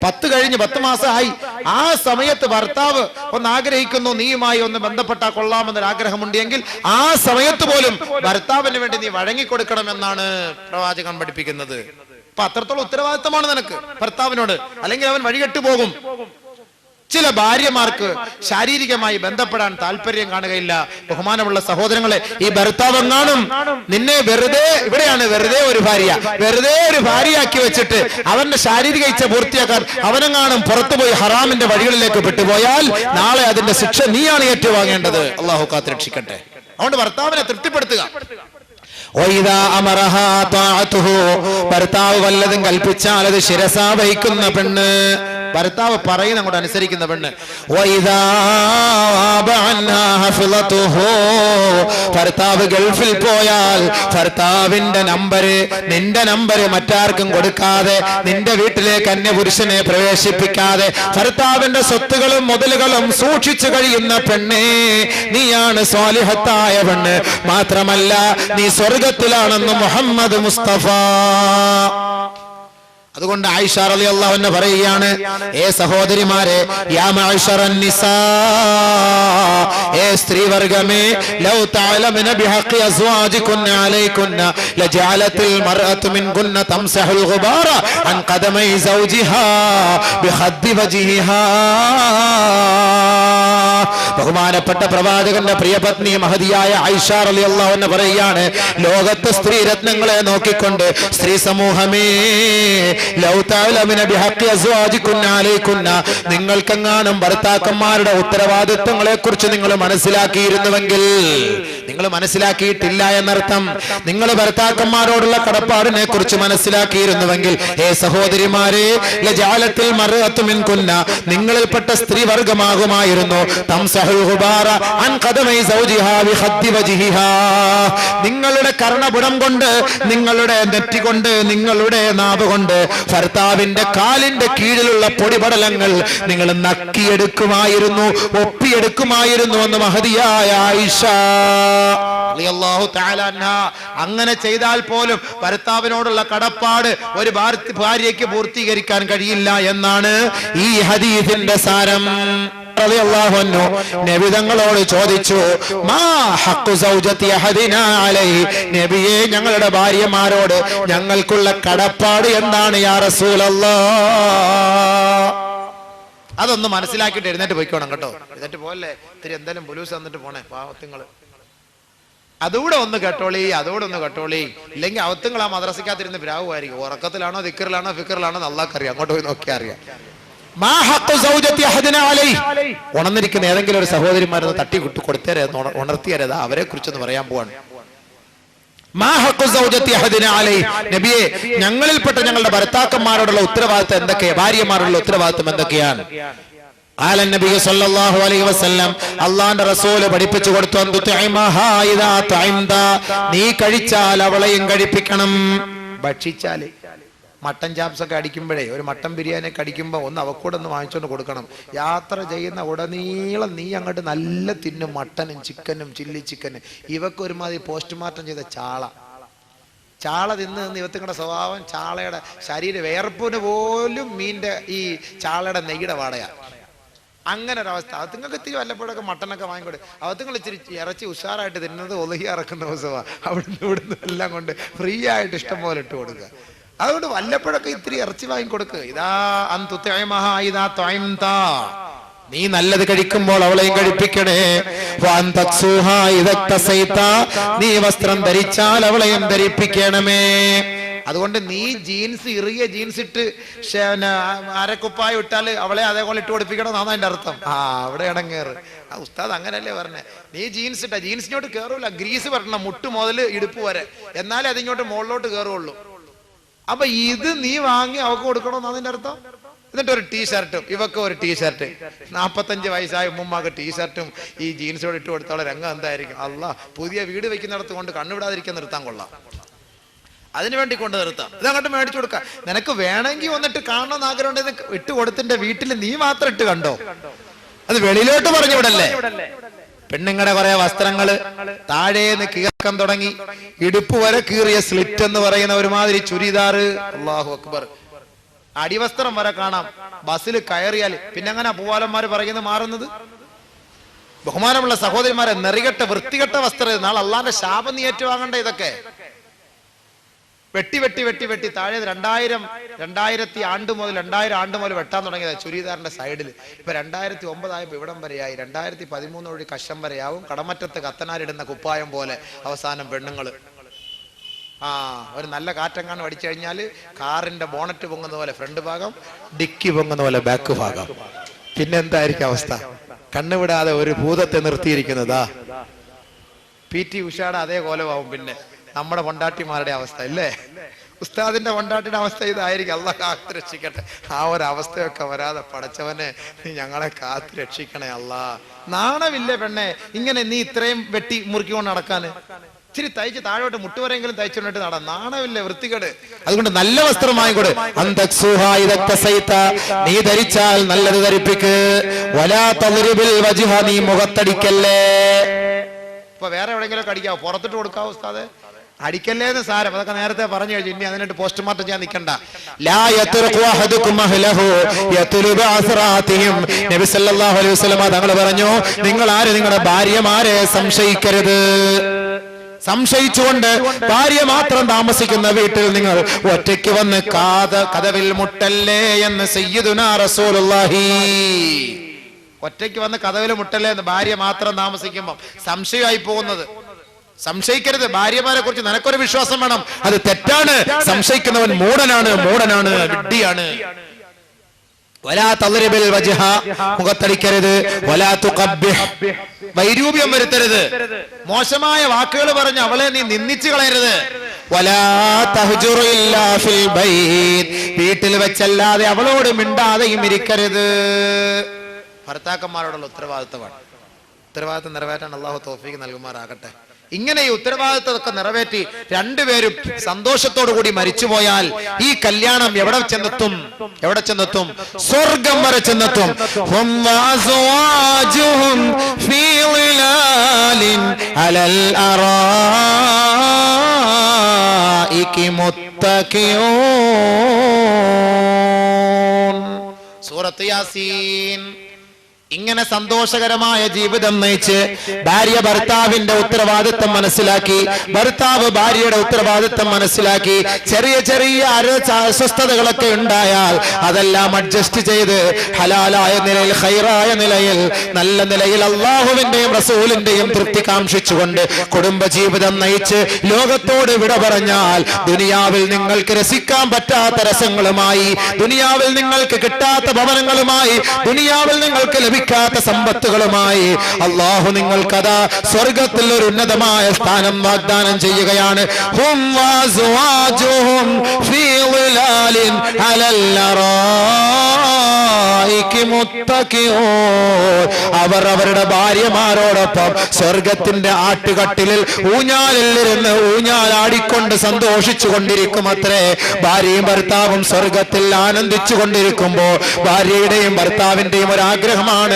10 കഴിഞ്ഞ് 10 മാസമായി. ആ സമയത്ത് ഭർത്താവ് ഒന്ന് ആഗ്രഹിക്കുന്നു, നീയുമായി ഒന്ന് ബന്ധപ്പെട്ടാൽ കൊള്ളാമെന്നൊരു ആഗ്രഹമുണ്ടെങ്കിൽ ആ സമയത്ത് പോലും ഭർത്താവിന് വേണ്ടി നീ വഴങ്ങിക്കൊടുക്കണമെന്നാണ് പ്രവാചകൻ പഠിപ്പിക്കുന്നത്. അപ്പൊ അത്രത്തോളം ഉത്തരവാദിത്തമാണ് നിനക്ക് ഭർത്താവിനോട്, അല്ലെങ്കിൽ അവൻ വഴികെട്ടു പോകും. ചില ഭാര്യമാർക്ക് ശാരീരികമായി ബന്ധപ്പെടാൻ താല്പര്യം കാണുകയില്ല. ബഹുമാനമുള്ള സഹോദരങ്ങളെ, ഈ ഭർത്താവെങ്ങാനും നിന്നെ വെറുതെ ഒരു ഭാര്യയാക്കി വെച്ചിട്ട് അവന്റെ ശാരീരിക ഇച്ഛ പൂർത്തിയാക്കാൻ അവനെങ്ങാനും പുറത്തുപോയി ഹറാമിന്റെ വഴികളിലേക്ക് വിട്ടുപോയാൽ നാളെ അതിന്റെ ശിക്ഷ നീയാണ് ഏറ്റുവാങ്ങേണ്ടത്. അള്ളാഹു കാത്തുരക്ഷിക്കട്ടെ. അതുകൊണ്ട് ഭർത്താവിനെ തൃപ്തിപ്പെടുത്തുക. ഭർത്താവ് വല്ലതും കൽപ്പിച്ചാൽ അത് ശിരസാ വഹിക്കുന്ന പെണ്ണ്, ഭർത്താവ് പറയുന്ന അങ്ങോട്ട് അനുസരിക്കുന്ന പെണ്ണ്. ഭർത്താവ് ഗൾഫിൽ പോയാൽ ഭർത്താവിന്റെ നമ്പര്, നിന്റെ നമ്പര് മറ്റാർക്കും കൊടുക്കാതെ, നിന്റെ വീട്ടിലേക്ക് അന്യപുരുഷനെ പ്രവേശിപ്പിക്കാതെ ഭർത്താവിന്റെ സ്വത്തുകളും മുതലുകളും സൂക്ഷിച്ചു കഴിയുന്ന പെണ്ണേ, നീയാണ് സ്വാലിഹത്തായ പെണ്ണ്. മാത്രമല്ല, നീ സ്വർഗത്തിലാണെന്ന് മുഹമ്മദ് മുസ്തഫ. അതുകൊണ്ട് ആയിഷ റളിയല്ലാഹു അൻഹ പറയുകയാണ്, ഏ സഹോദരിമാരെ, യാ മഅശറൻ നിസാ, ഏ സ്ത്രീവർഗമേ, ലൗ തഅലമന ബിഹഖി അസ്വാജികുന്ന അലൈകുന്ന ലജഅലത്തിൽ മർഅതു മിൻകുന്ന തംസഹുൽ ഗുബാറ അൻ ഖദമൈ സൗജിഹാ ബിഖദ്ദി വജ്ഹിഹാ. ബഹുമാനപ്പെട്ട പ്രവാചകന്റെ പ്രിയപത്നി മഹദിയായ ആയിഷ റളിയല്ലാഹു അൻഹ പറയുകയാണ്, ലോകത്തെ സ്ത്രീ രത്നങ്ങളെ നോക്കിക്കൊണ്ട് സ്ത്രീ സമൂഹമേ, നിങ്ങൾക്കെങ്ങാനും ഭർത്താക്കന്മാരുടെ ഉത്തരവാദിത്വങ്ങളെ കുറിച്ച് നിങ്ങൾ മനസ്സിലാക്കിയിരുന്നുവെങ്കിൽ, നിങ്ങൾ മനസ്സിലാക്കിയിട്ടില്ല എന്നർത്ഥം. നിങ്ങൾ ഭർത്താക്കന്മാരോടുള്ള കടപ്പാടിനെ കുറിച്ച് മനസ്സിലാക്കിയിരുന്നുവെങ്കിൽ, ഏ സഹോദരിമാരെ, ലജഅലത്തിൽ മർഅതു മിൻകുന്ന, നിങ്ങളിൽപ്പെട്ട സ്ത്രീ വർഗമാകുമായിരുന്നു, തംസഹുൽ ഗുബാറ അൻ ഖദമൈ സൗജിഹാ ബിഖദ്ദി വജ്ഹിഹാ, നിങ്ങളുടെ കർണപുടം കൊണ്ട്, നിങ്ങളുടെ നെറ്റി കൊണ്ട്, നിങ്ങളുടെ നാവ് കൊണ്ട് ഭർത്താവിന്റെ കാലിന്റെ കീഴിലുള്ള പൊടിപടലങ്ങൾ നിങ്ങൾ നക്കിയെടുക്കുമായിരുന്നു, ഒപ്പിയെടുക്കുമായിരുന്നു എന്ന് മഹദിയായ ആയിഷ റളിയല്ലാഹു തആല അൻഹാ. അങ്ങനെ ചെയ്താൽ പോലും ഭർത്താവിനോടുള്ള കടപ്പാട് ഒരു ഭാര്യയ്ക്ക് പൂർത്തീകരിക്കാൻ കഴിയില്ല എന്നാണ് ഈ ഹദീസിന്റെ സാരം. നബി തങ്ങളോട് ചോദിച്ചു, മാ ഹഖ്ഖു സൗജതി അഹദിനാ അലൈഹി, നബിയേ, ഞങ്ങളുടെ ഭാര്യമാരോട് ഞങ്ങൾക്കുള്ള കടപ്പാട് എന്താണ് യാ റസൂലല്ലാഹ്? അതൊന്ന് മനസ്സിലാക്കിയിട്ട് എഴുന്നേറ്റ് പോയിക്കോണം കേട്ടോ. എഴുന്നേറ്റ് പോലെ ഇത്തിരി എന്തായാലും പുലൂസ് തന്നിട്ട് പോണേ പാവത്തുങ്ങള്. അതൂടെ ഒന്ന് കേട്ടോളി. ഇല്ലെങ്കിൽ അവത്തുങ്ങൾ ആ മദ്രസയ്ക്കകത്തിരുന്ന് പ്രാവുമായിരിക്കും. ഉറക്കത്തിലാണോ ദിക്റിലാണോ ഫിക്റിലാണോ അല്ലാഹ്ക്കറിയാം. അങ്ങോട്ട് പോയി നോക്കിയാ അറിയാം. ഉണർന്നിരിക്കുന്ന ഏതെങ്കിലും ഒരു സഹോദരിമാരൊന്ന് തട്ടി കൊടുത്തേരെ, ഉണർത്തിയരേതാ, അവരെ കുറിച്ചൊന്ന് പറയാൻ പോവാണ്. നബിയെ, ഞങ്ങളിൽപ്പെട്ട ഞങ്ങളുടെ ഭർത്താക്കന്മാരോടുള്ള ഉത്തരവാദിത്തം എന്തൊക്കെയാ, ഭാര്യമാരോടുള്ള ഉത്തരവാദിത്തം എന്തൊക്കെയാണ്? നബി സല്ലല്ലാഹു അലൈഹി വസല്ലം, അല്ലാഹുവിന്റെ റസൂൽ പഠിപ്പിച്ചു കൊടുത്തു, നീ കഴിച്ചാൽ അവളെയും കഴിപ്പിക്കണം. ഭക്ഷിച്ചാല് മട്ടൻ ചാപ്സ് ഒക്കെ അടിക്കുമ്പോഴേ, ഒരു മട്ടൻ ബിരിയാണി ഒക്കെ അടിക്കുമ്പോൾ ഒന്ന് അവക്കൂടെ ഒന്ന് വാങ്ങിച്ചോണ്ട് കൊടുക്കണം. യാത്ര ചെയ്യുന്ന ഉടനീളം നീ അങ്ങോട്ട് നല്ല തിന്നും, മട്ടനും ചിക്കനും ചില്ലി ചിക്കനും. ഇവക്ക് ഒരുമാതിരി പോസ്റ്റ്മോർട്ടം ചെയ്ത ചാള തിന്ന് ഇവത്തിങ്ങളുടെ സ്വഭാവം, ചാളയുടെ ശരീര വേർപ്പിന് പോലും മീൻ്റെ ഈ ചാളയുടെ നെയ്യുടെ വാടയാണ്. അങ്ങനെ ഒരവസ്ഥ. അവത്തുങ്ങൾക്ക് ഇത്തിരി വല്ലപ്പോഴൊക്കെ മട്ടനൊക്കെ വാങ്ങിക്കൊടുക്കും. അവത്തുങ്ങൾ ഇച്ചിരി ഇറച്ചി ഉഷാറായിട്ട് തിന്നുന്നത് ഒലുഹി ഇറക്കുന്ന ദിവസമാണ്. അവിടുന്ന് ഇവിടുന്ന് എല്ലാം കൊണ്ട് ഫ്രീ ആയിട്ട് ഇഷ്ടം പോലെ ഇട്ട് കൊടുക്കുക. അതുകൊണ്ട് വല്ലപ്പോഴൊക്കെ ഇത്തിരി ഇറച്ചി വാങ്ങിക്കൊടുക്കുക. നീ നല്ലത് കഴിക്കുമ്പോൾ അവളെയും കഴിപ്പിക്കണേ. നീ വസ്ത്രം ധരിച്ചാൽ അവളെയും ധരിപ്പിക്കണമേ. അതുകൊണ്ട് നീ ഇറുകിയ ജീൻസ് ഇട്ട് അരക്കുപ്പായ ഇട്ടാല് അവളെ അതേപോലെ ഇട്ട് കൊടുപ്പിക്കണം എന്നാണ് അതിന്റെ അർത്ഥം. അവിടെ ഇടങ്ങേറ്. ഉസ്താദ് അങ്ങനല്ലേ പറഞ്ഞേ. നീ ജീൻസ് ഇട്ട ജീൻസിനോട്ട് കയറൂല, ഗ്രീസ് വരണം മുട്ട് മുതൽ ഇടുപ്പ് വരെ, എന്നാലേ അതിങ്ങോട്ട് മുകളിലോട്ട് കയറുള്ളൂ. അപ്പൊ ഇത് നീ വാങ്ങി അവക്ക് കൊടുക്കണമെന്ന് അതിന്റെ അർത്ഥം. എന്നിട്ട് ഒരു ടീഷർട്ടും, ഇവക്ക് ഒരു ടീഷർട്ട്, 45 വയസ്സായ ഉമ്മാക്ക് ടീഷർട്ടും ഈ ജീൻസോട് ഇട്ട് കൊടുത്തോളം രംഗം എന്തായിരിക്കും? അല്ലാ, പുതിയ വീട് വെക്കുന്നിടത്ത് കൊണ്ട് കണ്ണുവിടാതിരിക്കാൻ നിർത്താൻ കൊള്ളാം. അതിനുവേണ്ടി കൊണ്ട് നിർത്താം. ഇതങ്ങോട്ട് മേടിച്ചു കൊടുക്കാം. നിനക്ക് വേണമെങ്കിൽ വന്നിട്ട് കാണണമെന്ന് ആഗ്രഹം ഉണ്ടെങ്കിൽ ഇട്ട് കൊടുത്തിന്റെ വീട്ടിൽ നീ മാത്രം ഇട്ട് കണ്ടോ, അത് വെളിയിലോട്ട് പറഞ്ഞു വിടല്ലേ. പെണ്ണുങ്ങളുടെ കുറെ വസ്ത്രങ്ങള് താഴേന്ന് കീർക്കം തുടങ്ങി ഇടുപ്പ് വരെ കീറിയ സ്ലിറ്റ് എന്ന് പറയുന്ന ഒരുമാതിരി ചുരിദാറ്, അല്ലാഹു അക്ബർ, അടിവസ്ത്രം വരെ കാണാം. ബസ്സിൽ കയറിയാൽ പിന്നെ അങ്ങനെ പൂവാലന്മാര് പറയുന്നത് മാറുന്നത്? ബഹുമാനമുള്ള സഹോദരിമാരെ, നെറികെട്ട വൃത്തികെട്ട വസ്ത്രം, നാളെ അള്ളാന്റെ ശാപം നീ ഏറ്റുവാങ്ങണ്ട. ഇതൊക്കെ വെട്ടി വെട്ടി വെട്ടി വെട്ടി താഴെ 2000 ആണ്ട് മുതൽ വെട്ടാൻ തുടങ്ങിയത് ചുരിദാറിന്റെ സൈഡിൽ. ഇപ്പൊ 2009 ആയപ്പോ ഇവിടം വരെയായി. 2013 വഴി കശം വരെയാവും. കടമറ്റത്ത് കത്തനാരിടുന്ന കുപ്പായം പോലെ അവസാനം പെണ്ണുങ്ങള് ഒരു നല്ല കാറ്റെങ്ങാനും അടിച്ചു കഴിഞ്ഞാൽ കാറിന്റെ ബോണറ്റ് പൊങ്ങുന്ന പോലെ ഫ്രണ്ട് ഭാഗം, ഡിക്കി പൊങ്ങുന്ന പോലെ ബാക്ക് ഭാഗം. പിന്നെ എന്തായിരിക്കും അവസ്ഥ? കണ്ണുവിടാതെ ഒരു ഭൂതത്തെ നിർത്തിയിരിക്കുന്നതാ. PT ഉഷയുടെ അതേ കോലമാവും. പിന്നെ നമ്മുടെ പൊണ്ടാട്ടിമാരുടെ അവസ്ഥ ഇല്ലേ? ഉസ്താദിന്റെ പൊണ്ടാട്ടിയുടെ അവസ്ഥ ഇതായിരിക്കും. അള്ളാഹ് കാത്തു രക്ഷിക്കട്ടെ. ആ ഒരു അവസ്ഥയൊക്കെ വരാതെ പടച്ചവനെ നീ ഞങ്ങളെ കാത്തു രക്ഷിക്കണേ അല്ലാ. നാണമില്ലേ പെണ്ണെ ഇങ്ങനെ നീ ഇത്രയും വെട്ടി മുറുക്കിക്കൊണ്ട് നടക്കാന്? ഇച്ചിരി തയ്ച്ച് താഴോട്ട് മുട്ടുവരെങ്കിലും തയ്ച്ചുകൊണ്ടിട്ട് നട. നാണമില്ലേ? വൃത്തികേട്. അതുകൊണ്ട് നല്ല വസ്ത്രമായി കൂടെ. നീ ധരിച്ചാൽ നല്ലത് ധരിപ്പിക്ക്. നീ മുഖത്തടിക്കല്ലേ. ഇപ്പൊ വേറെ എവിടെയെങ്കിലും ഒക്കെ അടിക്കാവോ? പുറത്തിട്ട് കൊടുക്കാവോ ഉസ്താദെ? അടിക്കല്ലേന്ന് സാരം. അതൊക്കെ നേരത്തെ പറഞ്ഞു കഴിഞ്ഞു. ഇനി അതിനായിട്ട് പോസ്റ്റ്മോർട്ടം ചെയ്യാൻ നിൽക്കണ്ട. നബി സല്ലല്ലാഹു അലൈഹി വസല്ലം തങ്ങൾ പറഞ്ഞു, നിങ്ങൾ ആര് നിങ്ങളുടെ ഭാര്യമാരെ സംശയിക്കരുത്. സംശയിച്ചുകൊണ്ട് ഭാര്യ മാത്രം താമസിക്കുന്ന വീട്ടിൽ നിങ്ങൾ ഒറ്റയ്ക്ക് വന്ന് കതവിൽ മുട്ടല്ലേ എന്ന് സയ്യിദുനാ റസൂലുള്ളാഹി. ഒറ്റയ്ക്ക് വന്ന് കതവിൽ മുട്ടല്ലേ എന്ന്. ഭാര്യ മാത്രം താമസിക്കുമ്പോൾ സംശയമായി പോകുന്നത്. സംശയിക്കരുത്. ഭാര്യമാരെ കുറിച്ച് നിനക്കൊരു വിശ്വാസം വേണം. അത് തെറ്റാണ്. സംശയിക്കുന്നവൻ മൂഢനാണ്, വിഡ്ഢിയാണ്. മുഖത്തടിക്കരുത്. വൈരൂപ്യം വരുത്തരുത്. മോശമായ വാക്കുകൾ പറഞ്ഞ് അവളെ നീ നിന്ദിച്ചു കളയരുത്. വീട്ടിൽ വെച്ചല്ലാതെ അവളോട് മിണ്ടാതെയും ഇരിക്കരുത്. ഭർത്താക്കന്മാരോടുള്ള ഉത്തരവാദിത്തമാണ്. ഉത്തരവാദിത്തം നിറവേറ്റാൻ അള്ളാഹു തൗഫീഖ് നൽകുമാറാകട്ടെ. ഇങ്ങനെ ഈ ഉത്തരവാദിത്തമൊക്കെ നിറവേറ്റി രണ്ടുപേരും സന്തോഷത്തോടു കൂടി മരിച്ചുപോയാൽ ഈ കല്യാണം എവിടെ ചെന്നെത്തും? സ്വർഗം വരെ ചെന്നെത്തും. സൂറത്ത് യാസീൻ. ഇങ്ങനെ സന്തോഷകരമായ ജീവിതം നയിച്ച് ഭാര്യ ഭർത്താവിന്റെ ഉത്തരവാദിത്തം മനസ്സിലാക്കി, ഭർത്താവ് ഭാര്യയുടെ ഉത്തരവാദിത്തം മനസ്സിലാക്കി, ചെറിയ ചെറിയ അസ്വസ്ഥതകളൊക്കെ ഉണ്ടായാൽ അതെല്ലാം അഡ്ജസ്റ്റ് ചെയ്ത് ഹലാലായ നിലയിൽ, ഖൈറായ നിലയിൽ, നല്ല നിലയിൽ അള്ളാഹുവിന്റെയും റസൂലിന്റെയും തൃപ്തി കാംക്ഷിച്ചുകൊണ്ട് കുടുംബജീവിതം നയിച്ച് ലോകത്തോട് വിട പറഞ്ഞാൽ ദുനിയാവിൽ നിങ്ങൾക്ക് രസിക്കാൻ പറ്റാത്ത രസങ്ങളുമായി, ദുനിയാവിൽ നിങ്ങൾക്ക് കിട്ടാത്ത ഭവനങ്ങളുമായി, ദുനിയാവിൽ നിങ്ങൾക്ക് ലഭിക്കാത്ത സമ്പത്തുകളുമായി അള്ളാഹു നിങ്ങൾക്കതാ സ്വർഗത്തിൽ ഒരു ഉന്നതമായ സ്ഥാനം വാഗ്ദാനം ചെയ്യുകയാണ്. അവർ അവരുടെ ഭാര്യമാരോടൊപ്പം സ്വർഗത്തിന്റെ ആട്ടുകട്ടിലിൽ ഊഞ്ഞാലിരുന്ന് ഊഞ്ഞാലാടിക്കൊണ്ട് സന്തോഷിച്ചു കൊണ്ടിരിക്കും അത്രേ. ഭാര്യയും ഭർത്താവും സ്വർഗത്തിൽ ആനന്ദിച്ചു കൊണ്ടിരിക്കുമ്പോൾ ഭാര്യയുടെയും ഭർത്താവിന്റെയും ഒരാഗ്രഹമാണ്,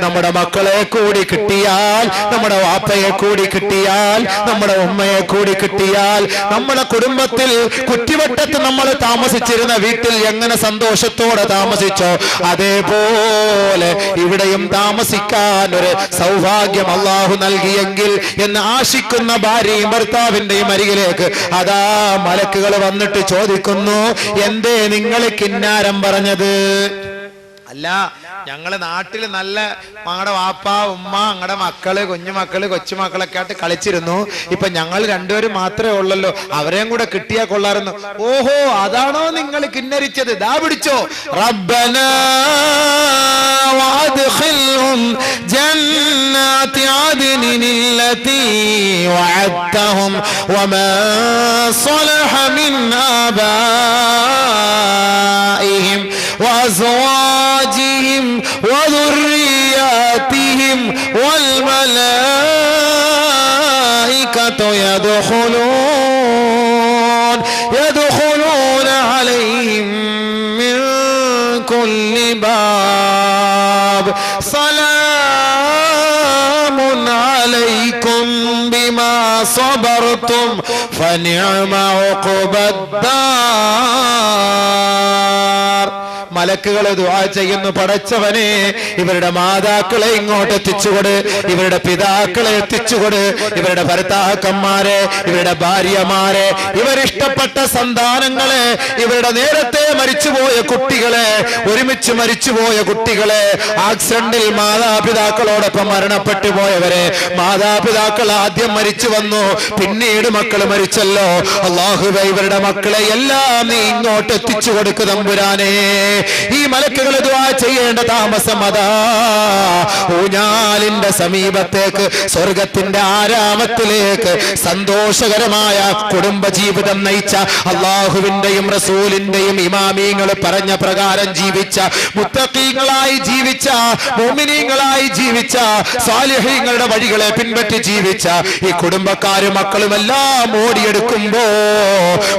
നമ്മുടെ മക്കളെ കൂടി കിട്ടിയാൽ, നമ്മുടെ വാപ്പയെ കൂടി കിട്ടിയാൽ, നമ്മുടെ ഉമ്മയെ കൂടി കിട്ടിയാൽ, നമ്മുടെ കുടുംബത്തിൽ കുറ്റിവട്ടത്ത് നമ്മൾ താമസിച്ചിരുന്ന വീട്ടിൽ എങ്ങനെ സന്തോഷത്തോടെ താമസിച്ചോ അതേപോലെ ഇവിടെയും താമസിക്കാൻ ഒരു സൗഭാഗ്യം അള്ളാഹു നൽകിയെങ്കിൽ എന്ന് ആശിക്കുന്ന ഭാര്യയും ഭർത്താവിന്റെയും അരികിലേക്ക് അതാ മലക്കുകൾ വന്നിട്ട് ചോദിക്കുന്നു, എന്തേ നിങ്ങൾ കിന്നാരം പറഞ്ഞത്? അല്ല, ഞങ്ങള് നാട്ടില് നല്ല ഞങ്ങളുടെ വാപ്പ ഉമ്മ ഞങ്ങളുടെ മക്കള് കുഞ്ഞുമക്കള് കൊച്ചുമക്കളൊക്കെ ആയിട്ട് കളിച്ചിരുന്നു. ഇപ്പൊ ഞങ്ങൾ രണ്ടുപേരും മാത്രമേ ഉള്ളല്ലോ, അവരെയും കൂടെ കിട്ടിയാ കൊള്ളായിരുന്നു. ഓഹോ, അതാണോ നിങ്ങൾ കിന്നരിച്ചത്? ദാ പിടിച്ചോ. റബ്ബനാ വഅദ്ഖിൽഹും ജന്നാതി അദ്നില്ലതി വഅദ്തഹും വമാ സ്വലഹ മിൻ ആബാഇഹിം وأزواجهم وذرياتهم والملائكة يدخلون عليهم من كل باب سلام عليكم بما صبرتم فنعم عقبى الدار. മലക്കുകൾ ദുആ ചെയ്യുന്നു, പടച്ചവനെ ഇവരുടെ മാതാക്കളെ ഇങ്ങോട്ട് എത്തിച്ചുകൊട്, ഇവരുടെ പിതാക്കളെ എത്തിച്ചുകൊട്, ഇവരുടെ ഭർത്താക്കന്മാരെ, ഇവരുടെ ഭാര്യമാരെ, ഇവരിഷ്ടപ്പെട്ട സന്താനങ്ങളെ, ഇവരുടെ നേരത്തെ മരിച്ചുപോയ കുട്ടികളെ, ഒരുമിച്ച് മരിച്ചുപോയ കുട്ടികളെ, ആക്സിഡന്റിൽ മാതാപിതാക്കളോടൊപ്പം മരണപ്പെട്ടു പോയവരെ, മാതാപിതാക്കൾ ആദ്യം മരിച്ചു വന്നു, പിന്നീട് മക്കൾ മരിച്ചല്ലോ. അല്ലാഹുവേ ഇവരുടെ മക്കളെ എല്ലാം നീ ഇങ്ങോട്ട് എത്തിച്ചു കൊടുക്കു തമ്പുരാനെ. ഈ മലക്കുകൾ ദുആ ചെയ്യേണ്ട താമസം അതാ ഊഞ്ഞാലിന്റെ സമീപത്തേക്ക്, സ്വർഗത്തിന്റെ ആരാമത്തിലേക്ക് സന്തോഷകരമായ കുടുംബജീവിതം നയിച്ച, അള്ളാഹുവിന്റെയും റസൂലിന്റെയും ഇമാമീങ്ങൾ പറഞ്ഞ പ്രകാരം ജീവിച്ച, മുത്തഖീങ്ങളായി ജീവിച്ച, മുഅ്മിനീങ്ങളായി ജീവിച്ച, സാലിഹീങ്ങളുടെ വഴികളെ പിൻപറ്റി ജീവിച്ച ഈ കുടുംബക്കാരും മക്കളും എല്ലാം ഓടിയെടുക്കുമ്പോ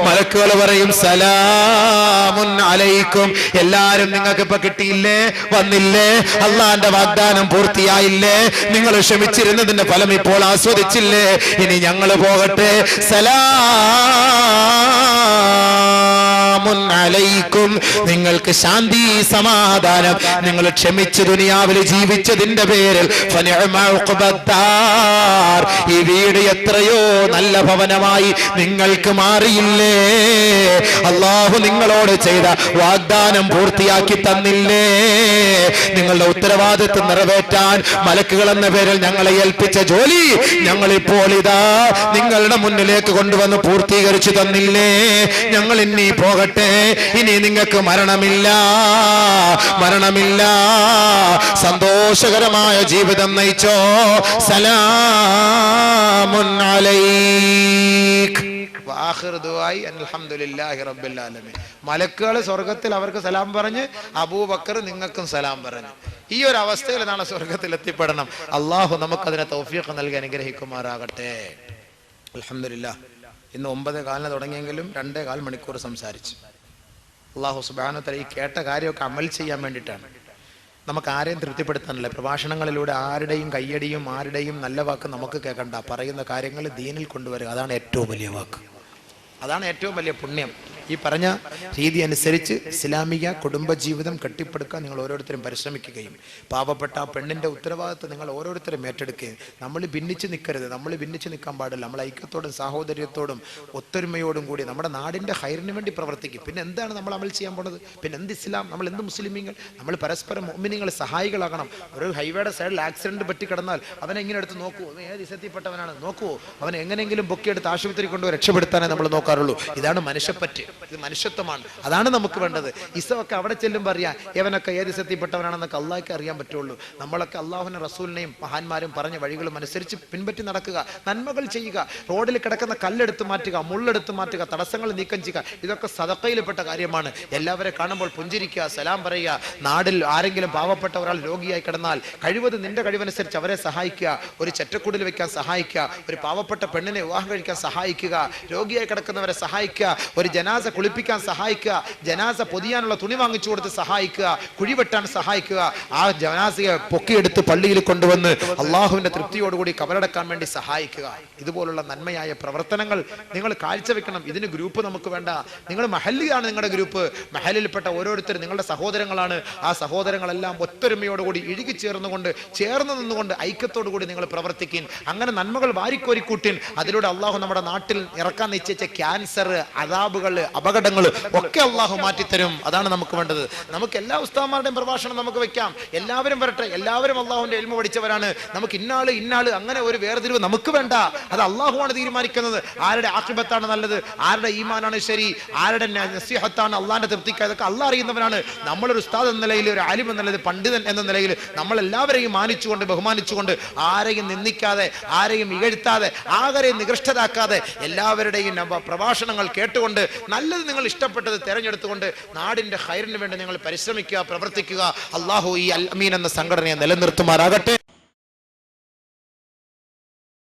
മലക്കുകൾ പറയും സലാമുൻ അലൈക്കും. എല്ലാരും നിങ്ങൾക്ക് ഇപ്പൊ കിട്ടിയില്ലേ, വന്നില്ലേ, അള്ളാന്റെ വാഗ്ദാനം പൂർത്തിയായില്ലേ, നിങ്ങൾ ക്ഷമിച്ചിരുന്നതിന്റെ ഫലം ഇപ്പോൾ ആസ്വദിച്ചില്ലേ, ഇനി ഞങ്ങൾ പോകട്ടെ. സലാമുൻ അലൈക്കും, നിങ്ങൾക്ക് ശാന്തി സമാധാനം, നിങ്ങൾ ക്ഷമിച്ച് ദുനിയാവിൽ ജീവിച്ചതിന്റെ പേരിൽ ഫനിഅമ ഉഖബദ്ദാർ, ഈ വീട് എത്രയോ നല്ല ഭവനമായി നിങ്ങൾക്ക് മാറിയില്ലേ, അല്ലാഹു നിങ്ങളോട് ചെയ്ത വാഗ്ദാനം പൂർത്തിയാക്കി തന്നില്ലേ, നിങ്ങളുടെ ഉത്തരവാദിത്വം നിറവേറ്റാൻ മലക്കുകൾ എന്ന പേരിൽ ഞങ്ങളെ ഏൽപ്പിച്ച ജോലി ഞങ്ങളിപ്പോൾ ഇതാ നിങ്ങളുടെ മുന്നിലേക്ക് കൊണ്ടുവന്ന് പൂർത്തീകരിച്ചു തന്നില്ലേ, ഞങ്ങൾ ഇനി പോകട്ടെ, ഇനി നിങ്ങൾക്ക് മരണമില്ല, മരണമില്ല, സന്തോഷകരമായ ജീവിതം നയിച്ചോ. സലാമുൻ അലൈക്. മലക്കുകൾ സ്വർഗത്തിൽ അവർക്ക് സലാം പറഞ്ഞ്, അബൂബക്കർ നിങ്ങൾക്കും സലാം പറഞ്ഞു. ഈ ഒരു അവസ്ഥയിൽ നാളെ സ്വർഗത്തിൽ എത്തിപ്പെടണം. അള്ളാഹു നമുക്കതിനെ തൗഫീഖ് നൽകി അനുഗ്രഹിക്കുമാറാകട്ടെ. അൽഹംദുലില്ലാഹ്, ഇന്ന് 9:15 തുടങ്ങിയെങ്കിലും 2.25 മണിക്കൂർ സംസാരിച്ചു. അള്ളാഹു സുബ്ഹാനഹു വ തആല ഈ കേട്ട കാര്യമൊക്കെ അമൽ ചെയ്യാൻ വേണ്ടിയിട്ടാണ്. നമുക്ക് ആരെയും തൃപ്തിപ്പെടുത്താനല്ല. പ്രഭാഷണങ്ങളിലൂടെ ആരുടെയും കയ്യടിയും ആരുടെയും നല്ല വാക്ക് നമുക്ക് കേൾക്കണ്ട. പറയുന്ന കാര്യങ്ങൾ ദീനിൽ കൊണ്ടുവരിക, അതാണ് ഏറ്റവും വലിയ വാക്ക്, അതാണ് ഏറ്റവും വലിയ പുണ്യം. ഈ പറഞ്ഞ രീതി അനുസരിച്ച് ഇസ്ലാമിക കുടുംബജീവിതം കെട്ടിപ്പടുക്കാൻ നിങ്ങൾ ഓരോരുത്തരും പരിശ്രമിക്കുകയും പാവപ്പെട്ട ആ പെണ്ണിൻ്റെ ഉത്തരവാദിത്വം നിങ്ങൾ ഓരോരുത്തരും ഏറ്റെടുക്കുകയും, നമ്മൾ ഭിന്നിച്ച് നിൽക്കരുത്, നമ്മൾ ഭിന്നിച്ച് നിൽക്കാൻ പാടില്ല. നമ്മൾ ഐക്യത്തോടും സാഹോദര്യത്തോടും ഒത്തൊരുമയോടും കൂടി നമ്മുടെ നാടിൻ്റെ ഹൈറിന് വേണ്ടി പ്രവർത്തിക്കും. പിന്നെ എന്താണ് നമ്മൾ അമൽ ചെയ്യാൻ പോണത്? പിന്നെ എന്ത് ഇസ്ലാം? നമ്മൾ എന്ത് മുസ്ലിമീങ്ങൾ? നമ്മൾ പരസ്പരം മുഅ്മിനീങ്ങൾ സഹായികളാകണം. ഒരു ഹൈവേയുടെ സൈഡിൽ ആക്സിഡന്റ് പറ്റി കിടന്നാൽ അവനെ എങ്ങനെ എടുത്ത് നോക്കുമോ? ഏത് ഇസത്തിൽപ്പെട്ടവനാണ് നോക്കുമോ? അവനെ എങ്ങനെയെങ്കിലും പൊക്കിയെടുത്ത് ആശുപത്രി കൊണ്ടുപോയി രക്ഷപ്പെടുത്താനേ നമ്മൾ നോക്കാറുള്ളൂ. ഇതാണ് മനുഷ്യപ്പറ്റ്, ഇത് മനുഷ്യത്വമാണ്. അതാണ് നമുക്ക് വേണ്ടത്. ഇസമൊക്കെ അവിടെ ചെല്ലുമ്പോൾ അറിയാം ഇവനൊക്കെ ഏത് ഇസത്തിൽപ്പെട്ടവനാണെന്നൊക്കെ അള്ളാഹ്ക്ക് അറിയാൻ പറ്റുള്ളൂ. നമ്മളൊക്കെ അള്ളാഹുവിനെ റസൂലിനെയും മഹാന്മാരും പറഞ്ഞ വഴികളും അനുസരിച്ച് പിൻപറ്റി നടക്കുക, നന്മകൾ ചെയ്യുക, റോഡിൽ കിടക്കുന്ന കല്ലെടുത്ത് മാറ്റുക, മുള്ളെടുത്ത് മാറ്റുക, തടസ്സങ്ങൾ നീക്കം ചെയ്യുക, ഇതൊക്കെ സദഖയിൽപ്പെട്ട കാര്യമാണ്. എല്ലാവരെ കാണുമ്പോൾ പുഞ്ചിരിക്കുക, സലാം പറയുക. നാടിൽ ആരെങ്കിലും പാവപ്പെട്ട ഒരാൾ രോഗിയായി കിടന്നാൽ കഴിവത് നിന്റെ കഴിവനുസരിച്ച് അവരെ സഹായിക്കുക, ഒരു ചെറ്റക്കൂടിൽ വെക്കാൻ സഹായിക്കുക, ഒരു പാവപ്പെട്ട പെണ്ണിനെ വിവാഹം കഴിക്കാൻ സഹായിക്കുക, രോഗിയായി കിടക്കുന്നവരെ സഹായിക്കുക, ഒരു ജനാസ കുളിപ്പിക്കാൻ സഹായിക്കുക, ജനാസ പൊതിയാനുള്ള തുണി വാങ്ങിച്ചു കൊടുത്ത് സഹായിക്കുക, കുഴിവെട്ടാൻ സഹായിക്കുക, ആ ജനാസയെ പൊക്കിയെടുത്ത് പള്ളിയിൽ കൊണ്ടുവന്ന് അള്ളാഹുവിന്റെ തൃപ്തിയോടുകൂടി കബറടക്കാൻ വേണ്ടി സഹായിക്കുക. ഇതുപോലുള്ള നന്മയായ പ്രവർത്തനങ്ങൾ നിങ്ങൾ കാഴ്ചവെക്കണം. ഇതിന് ഗ്രൂപ്പ് നമുക്ക് വേണ്ട. നിങ്ങൾ മഹല്ലിയാണ് നിങ്ങളുടെ ഗ്രൂപ്പ്. മഹലിൽപ്പെട്ട ഓരോരുത്തരും നിങ്ങളുടെ സഹോദരങ്ങളാണ്. ആ സഹോദരങ്ങളെല്ലാം ഒത്തൊരുമയോടുകൂടി ഇഴുകി ചേർന്ന് നിന്നുകൊണ്ട് ഐക്യത്തോടു കൂടി നിങ്ങൾ പ്രവർത്തിക്കും. അങ്ങനെ നന്മകൾ വാരിക്കോരിക്കൂട്ടിൻ. അതിലൂടെ അള്ളാഹു നമ്മുടെ നാട്ടിൽ ഇറക്കാൻ നിശ്ചയിച്ച ക്യാൻസർ, അദാബുകൾ, അപകടങ്ങൾ ഒക്കെ അള്ളാഹു മാറ്റിത്തരും. അതാണ് നമുക്ക് വേണ്ടത്. നമുക്ക് എല്ലാ ഉസ്താദന്മാരുടെയും പ്രഭാഷണം നമുക്ക് വെക്കാം, എല്ലാവരും വരട്ടെ, എല്ലാവരും അള്ളാഹുവിന്റെ ഇൽമ പഠിച്ചവരാണ്. നമുക്ക് ഇന്നാള് അങ്ങനെ ഒരു വേർതിരിവ് നമുക്ക് വേണ്ട. അത് അള്ളാഹുവാണ് തീരുമാനിക്കുന്നത്. ആരുടെ ആഖിബത്താണ് നല്ലത്, ആരുടെ ഈമാനാണ് ശരി, ആരുടെ നസീഹത്താണ് അള്ളാഹിന്റെ തൃപ്തിക്ക്, അതൊക്കെ അള്ളാഹ് അറിയുന്നവനാണ്. നമ്മളൊരു ഉസ്താദ് എന്ന നിലയിൽ, ഒരു ആലിം എന്ന നിലയിൽ, പണ്ഡിതൻ എന്ന നിലയിൽ നമ്മളെല്ലാവരെയും മാനിച്ചുകൊണ്ട് ബഹുമാനിച്ചുകൊണ്ട് ആരെയും നിന്ദിക്കാതെ, ആരെയും ഇകഴ്ത്താതെ, ആരെയും നികൃഷ്ടരാക്കാതെ എല്ലാവരുടെയും പ്രഭാഷണങ്ങൾ കേട്ടുകൊണ്ട് നല്ലത് നിങ്ങൾ ഇഷ്ടപ്പെട്ടത് തെരഞ്ഞെടുത്തുകൊണ്ട് നാടിന്റെ ഖൈറിന് വേണ്ടി നിങ്ങൾ പരിശ്രമിക്കുക, പ്രവർത്തിക്കുക. അള്ളാഹു ഈ അൽ അമീൻ എന്ന സംഘടനയെ നിലനിർത്തുമാറാകട്ടെ.